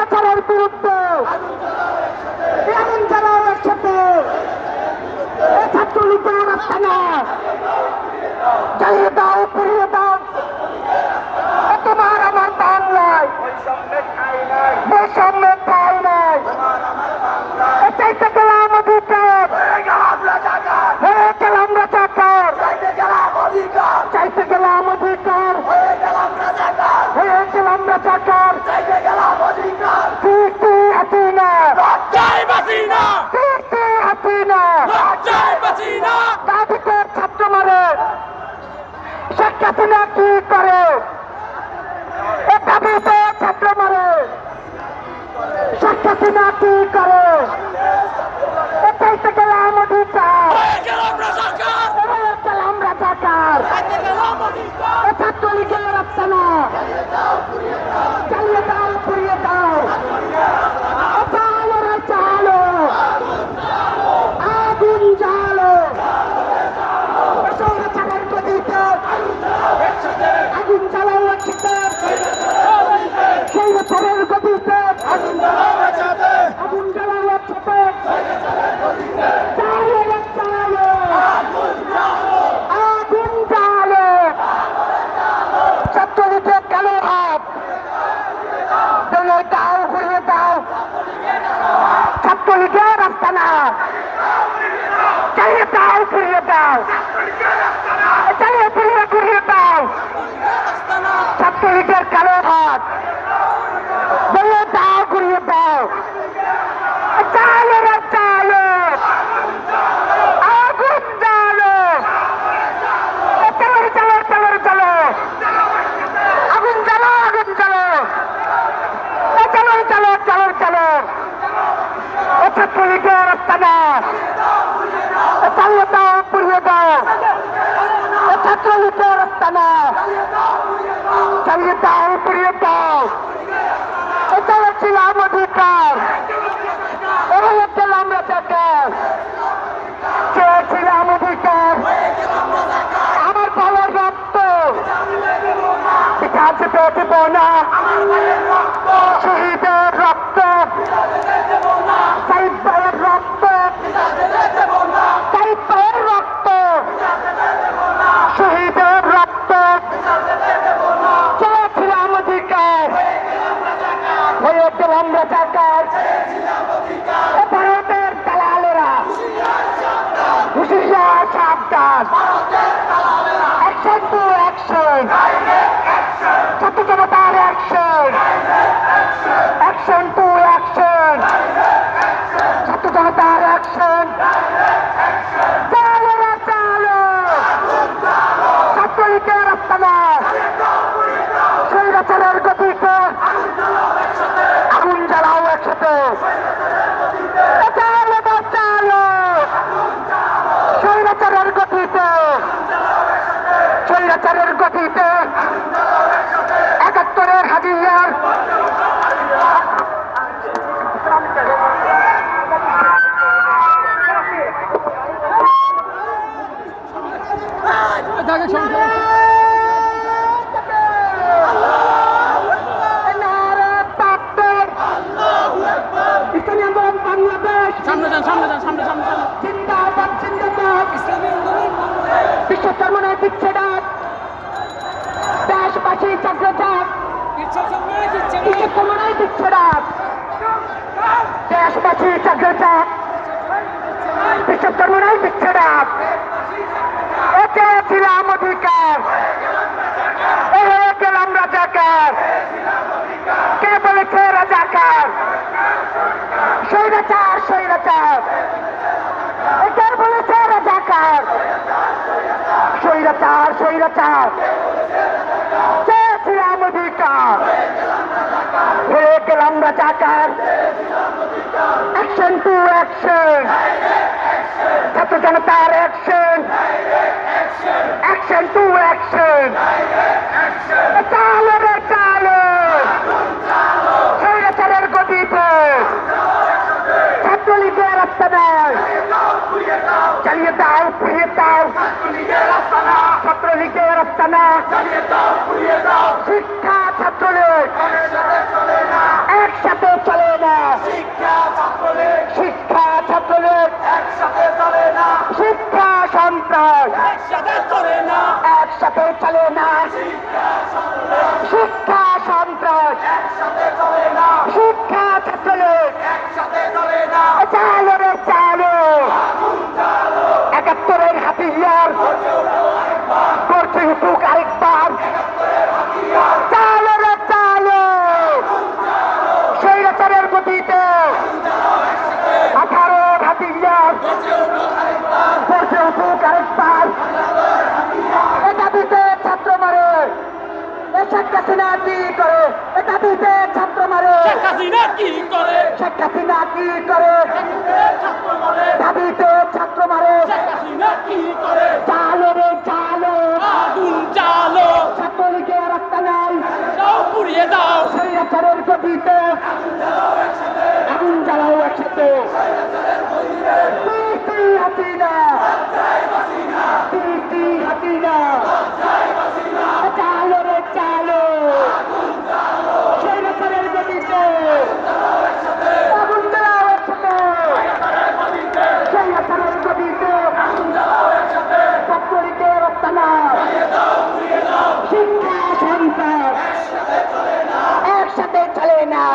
স্বৈরাচারের বিরুদ্ধে আগুন জ্বালাও একসাথে। ছাত্রলীগের রাস্তা না, জ্বালিয়ে দাও, পুড়িয়ে দাও। তোমার আমার বাংলায় বৈষম্যের ঠাঁই নাই। চাইতে গেলাম অধিকার, হয়ে গেলাম রাজাকার। চাইতে গেলাম অধিকার, হয়ে গেলাম রাজাকার। হাসিনা দাবিতে ছাত্র মারে, শেখ হাসিনা কি করে? দাবিতে ছাত্র মারে, শেখ হাসিনা কি করে? চাইতে গেলাম অধিকার, গেলাম রাজাকার। ছাত্রলীগের রাস্তা না, চালিয়ে দাও, পুড়িয়ে দাও। চালো রে চালো, আগুন জ্বালো। স্বৈরাচারের গতিতে আগুন জ্বালাও একসাথে। স্বৈরাচারের গতিতে আগুন জ্বালাও একসাথে। চালো রে চালো, আগুন জ্বালো। ছাত্রলীগের কালো হাত ভেঙে দাও, ঘুরিয়ে দাও। ছাত্রলীগের রাস্তা না, চালিয়ে দাও, ঘুরিয়ে দাও। চালিয়ে পুড়িয়ে ঘুরিয়ে দাও। ছাত্রলীগের কালো হাত ভেঙে দাও, ঘুরিয়ে দাও। চালো রে চালো, আগুন জ্বালো। চলো রে চলো, চলো রে চলো, আগুন জ্বালো, আগুন জ্বালো। চলো রে চলো, চলো রে চলো। ছাত্রলীগের রাস্তা না, চালিয়ে দাও, পুড়িয়ে দাও। ছাত্রলীগের রাস্তা না, চালিয়ে দাও, পুড়িয়ে দাও। ছিলাম অধিকার, গেলাম রাজাকার। চেয়েছিলাম অধিকার, আমার ভালোর রক্ত পিঠা যেতে দেব না। শহীদের রক্ত, সাইদ ভাইয়ের রক্ত, সাইদ ভাইয়ের রক্ত, শহীদের রক্ত। চেয়েছিলাম অধিকার, হয়ে গেলাম রাজাকার। ভারতের দালালেরা হুঁশিয়ার সাবধান। অ্যাকশন টু অ্যাকশন, ছাত্র জনতার অ্যাকশন। অ্যাকশন টু অ্যাকশন, ছাত্র জনতার অ্যাকশন। চালো রে চালো, ছাত্রলীগের রাস্তা না, স্বৈরাচারের গতিতে আগুন জ্বালাও একসাথে। চালো রে চালো, স্বৈরাচারের গতিতে, স্বৈরাচারের গতিতে। ৭১-এর হাদিয়ার ইসলামী আন্দোলন বাংলাদেশ, সামনে যান, সামনে যান, সামনে সামনে জিন্দাবাদ, জিন্দাবাদ। ইসলামী আন্দোলন বিশ্ব চরমনায় দিচ্ছে ডাক, দেশবাসী চক্রচাপ। বিশ্ব চরমনায় দিচ্ছে ডাক, দেশবাসী চক্রচাপ। বিশ্ব চরমনায় দিচ্ছে ডাক। চেয়েছিলাম অধিকার, হয়ে গেলাম রাজাকার। কে বলেছে রাজাকার? স্বৈরাচার, স্বৈরাচার। কে বলেছে রাজাকার? স্বৈরাচার, স্বৈরাচার। চেয়েছিলাম অধিকার, হয়ে গেলাম রাজাকার। অ্যাকশন টু অ্যাকশন, ছাত্র জনতার অ্যাকশন। অ্যাকশন টু অ্যাকশন, চালো রে চালো, স্বৈরাচারের গতিতে ছাত্রলীগের রাস্তা নয়, চালিয়ে দাও, পুড়িয়ে দাও। ছাত্রলীগের রাস্তা না, শিক্ষা ছাত্রলীগ একসাথে একসাথে চলে না, একসাথে চলে না, শিক্ষা সন্ত্রাস একসাথে চলে না, শিক্ষা ছাত্রলীগ একসাথে চলে না, চালো রে চালো, ৭১-এর হাতিয়ার করছে হুকুক আরেকবার, চালো রে চালো, স্বৈরাচারের গতিতে ১৮ হাতিয়ার করছে হুকুক আরেকবার, এটা দিতে ছাত্র মারে, শেখ হাসিনা কি করে, এটা দিতে ছাত্র মারে, শেখ হাসিনা কি করে, শেখ হাসিনা কি করে, দাবিতে ছাত্র মারে, শেখ হাসিনা কি করে, চালো রে চালো, আগুন চালো, ছাত্রলীগের রাস্তা নাই, দাও পুড়িয়ে দাও, স্বৈরাচারের গতিতে আগুন জ্বালাও একসাথে, হাসিনা, হাসিনা, চালো রে চালো, স্বৈরাচারের গতিতে আগুন জ্বালাও একসাথে, স্বৈরাচারের গতিতে ছাত্রলীগের রাস্তা নাই, শিক্ষা সন্ত্রাস একসাথে চলে না,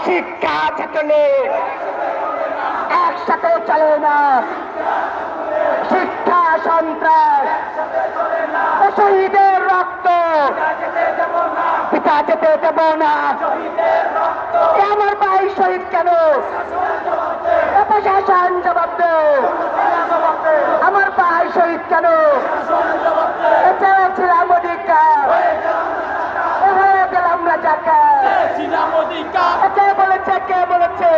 শিক্ষা ছাত্রলীগ একসাথে চলে না, শিক্ষা সন্ত্রাস শহীদের রক্ত পিতা যেতে দেব না, আমার ভাই শহীদ কেন, প্রশাসন জবাব দে, আমার ভাই শহীদ কেন, চেয়েছিলাম অধিকার, হয়ে গেলাম রাজাকার, কে বলেছে, কে বলেছে,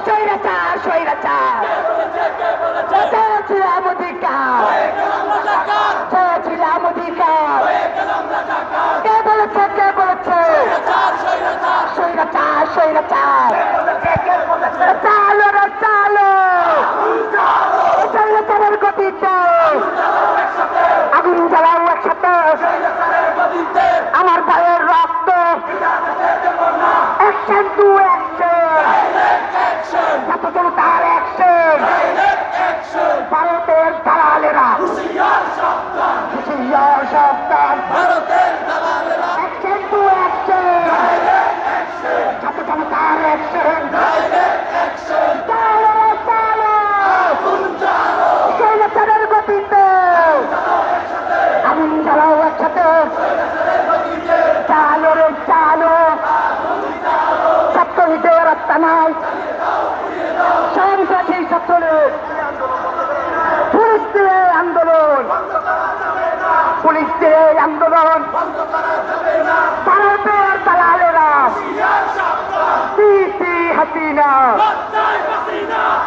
স্বৈরাচার, স্বৈরাচার, চেয়েছিলাম অধিকার, চেয়েছিলাম অধিকার, কে বলেছে, কে বলেছে, স্বৈরাচার, স্বৈরাচার, চালো রে চালো, স্বৈরাচারের গতিতে আগুন জ্বালাও একসাথে, আমার ভাইয়ের রক্ত অ্যাকশন টু অ্যাকশন, ছাত্র জনতার অ্যাকশন, ভারতের দালালেরা হুঁশিয়ার সাবধান, অ্যাকশন টু অ্যাকশন, ছাত্র জনতার অ্যাকশন, চালো রে চালো, স্বৈরাচারের গতিতে আগুন জ্বালাও একসাথে, চালো রে চালো, ছাত্রলীগের রাস্তা নাই, সন্ত্রাসী ছাত্রলীগ, পুলিশ দিয়ে আন্দোলন, পুলিশ দিয়ে আন্দোলন, ভারতের দালালেরা সিসি হাসিনা,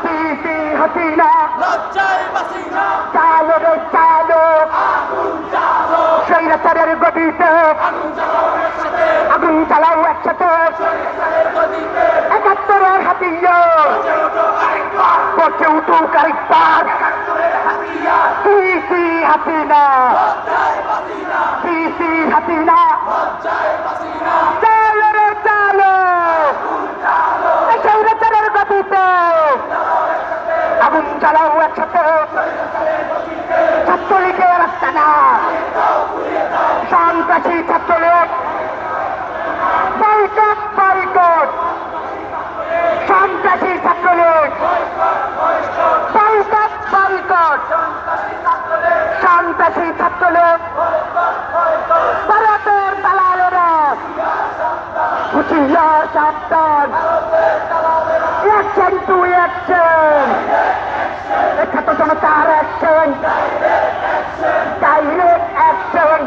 সিসি হাসিনা, চালো রে চালো, স্বৈরাচারের গতিতে আগুন জ্বালাও একসাথে, ৭১-এর হাতিয়ার করছে উঠুক আরেকবার, সিসি হাসিনা, সিসি হাসিনা, চালো রে চালো, স্বৈরাচারের গতিতে আগুন জ্বালাও একসাথে, ছাত্রলীগের রাস্তা না, সন্ত্রাসী ছাত্রলীগ বয়কট, বয়কট, সন্ত্রাসী ছাত্রলীগ বয়কট, বয়কট, সন্ত্রাসী ছাত্রলীগ, ভারতের দালালেরা হুঁশিয়ার সাবধান, অ্যাকশন টু অ্যাকশন, ছাত্র জনতার অ্যাকশন, ডাইরেক্ট অ্যাকশন,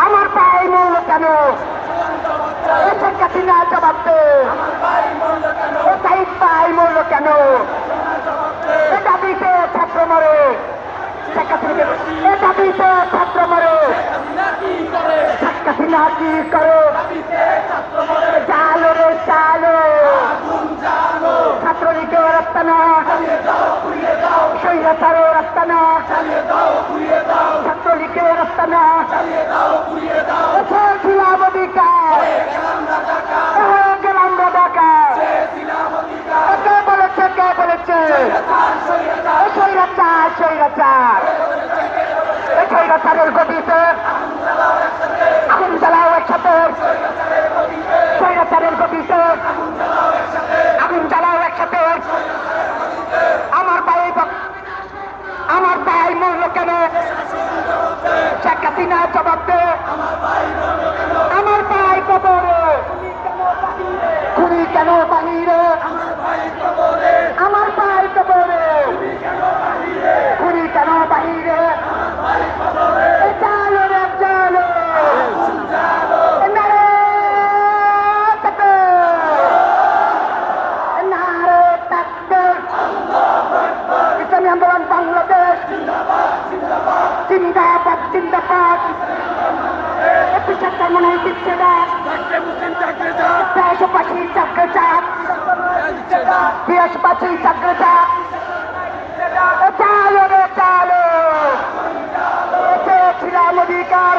আমার পায়ে মূল কেন, শেখ হাসিনা জবাব দে, সাইদ ভাই মূল্য কেন, এটা দিতে ছাত্র মরে, শেখ হাসিনা এটা দিতে ছাত্র মরে, শেখ হাসিনা কি করে, চালো রে চালো, ছাত্রলীগের রাস্তা না, স্বৈরাচারের রাস্তা না, ছাত্রলীগের রাস্তা না, ছিলাম অধিকার, গেলাম রাজাকার, কে বলেছে, কে বলেছে, স্বৈরাচার। এই স্বৈরাচারের গতিতে আগুন জ্বালাও একসাথে, স্বৈরাচারের গতিতে আগুন জ্বালাও একসাথে। আমার ভাই মরল কেন? শেখ হাসিনা জবাব দে। আমার ভাই কবরে, খুনি কেন বাহিরে? আমার ভাই কবরে, খুনি কেন বাহিরে? চালো রে চালো, নারে তাকবীর, নারে তাকবীর। ইসলামী আন্দোলন বাংলাদেশ জিন্দাবাদ জিন্দাবাদ। পিছাত্তর মনে দিচ্ছে না, দেশবাসী চাকরি চাপ, দেশবাসী চাকরি চাপ। চালো রে চালো, চেয়েছিলাম অধিকার,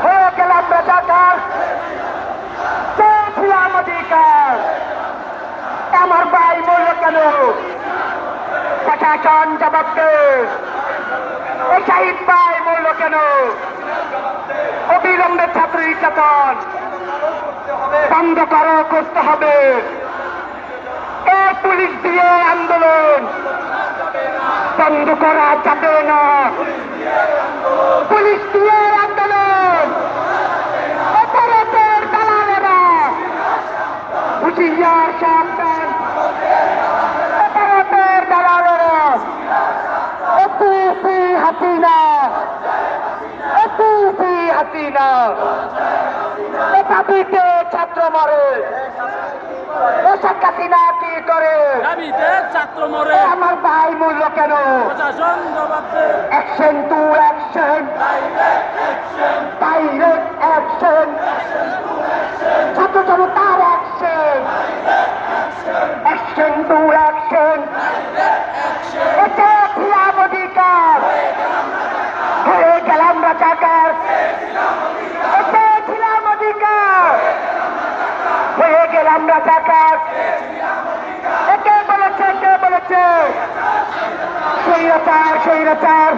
হয়ে গেলাম রাজাকার। চেয়েছিলাম অধিকার, আমার ভাই মরল কেন? প্রশাসন জবাব দে। এই শহীদ ভাই মরল কেন? অবিলম্বে ছাত্র নির্যাতন বন্ধ করো, করতে হবে। এ পুলিশ দিয়ে আন্দোলন বন্ধ করা যাবে না। পুলিশ দিয়ে আন্দোলন, অপরাধের দালালেরা হুঁশিয়ার সাবধান। অপরাধের দালালেরা এপিসি হাসিনা, এপিসি হাসিনা। এ দাবিতে ছাত্র মরে, শেখ হাসিনা কি করে? ছাত্র মরে, আমার ভাই মূল্য কেন? প্রশাসন জবাব দে। Action to action, direct action, ছাত্র জনতার অ্যাকশন, অ্যাকশন টু অ্যাকশন। এতে ছিলাম অধিকার, হয়ে গেলাম রাজাকার। এতে ছিলাম অধিকার, হয়ে গেলাম রাজাকার। কে বলেছে? কে বলেছে? স্বৈরাচার, স্বৈরাচার,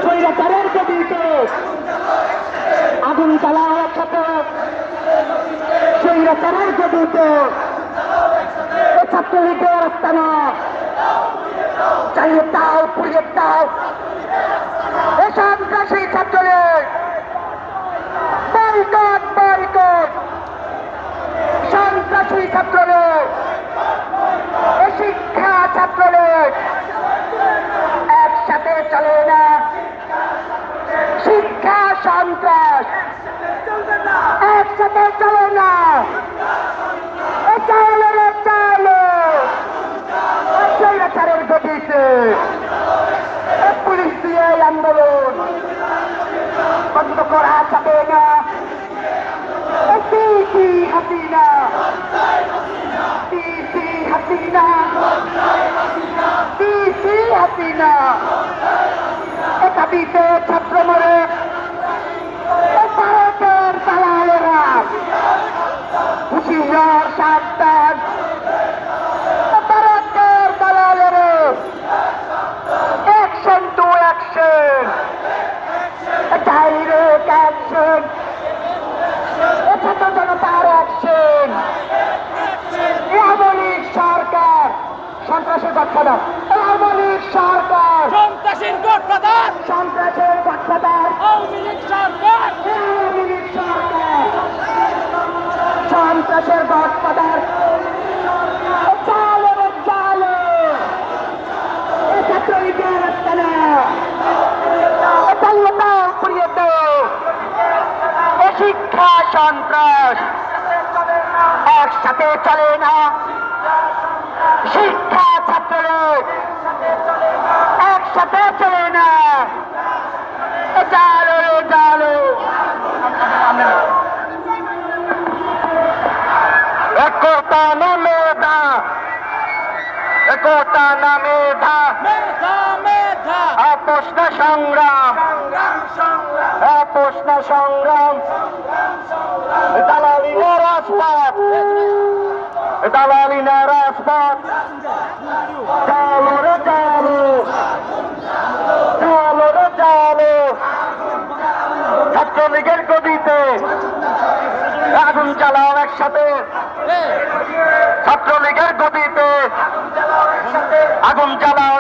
স্বৈরাচারের গদিতে আগুন জ্বালাও একসাথে, স্বৈরাচারের গদিতে ছাত্রলীগের রাস্তা না, চালিয়ে দাও, পুড়িয়ে দাও। এ সন্ত্রাসী ছাত্রলীগ বয়কট, বয়কট। সন্ত্রাসী ছাত্রলীগ, এ শিক্ষা ছাত্রলীগ একসাথে চলে না। শিক্ষা সন্ত্রাস একসাথে চলে না। এ চালো রে চালো, স্বৈরাচারের গতিতে পুলিশ দিয়ে আন্দোলন বন্ধ করা যাবে না। পিসি হাসিনা, পিসি হাসিনা, পিসি হাসিনা। এ দাবিতে ছাত্র মরে, ভারতের দালালেরা হুঁশিয়ার সাবধান। ভারতের দালালেরা action to action, direct action, ছাত্র জনতার অ্যাকশন। আওয়ামী লীগ সরকার সন্ত্রাসের গডফাদার, আওয়ামী লীগ সরকার সন্ত্রাসীর গডফাদার, সন্ত্রাসের গডফাদার, আওয়ামী লীগ সরকার, আওয়ামী লীগ সরকার সন্ত্রাসের গডফাদার। চালো রে চালো, এ ছাত্রলীগের রাস্তা না, চালিয়ে দাও, পুড়িয়ে দাও। এ শিক্ষা সন্ত্রাস একসাথে চলে না। শিক্ষা ছাত্রলীগ একসাথে চলে না। চালো রে চালো। একতা না মেধা, একতা না মেধা, মেধা মেধা, আপোষ না সংগ্রাম, আপোষ না সংগ্রাম। দালালি না রাজপথ, দালালি না রাজপথ। চালো রে চালো, একসাথে ছাত্রলীগের গতিতে আগুন জ্বালাও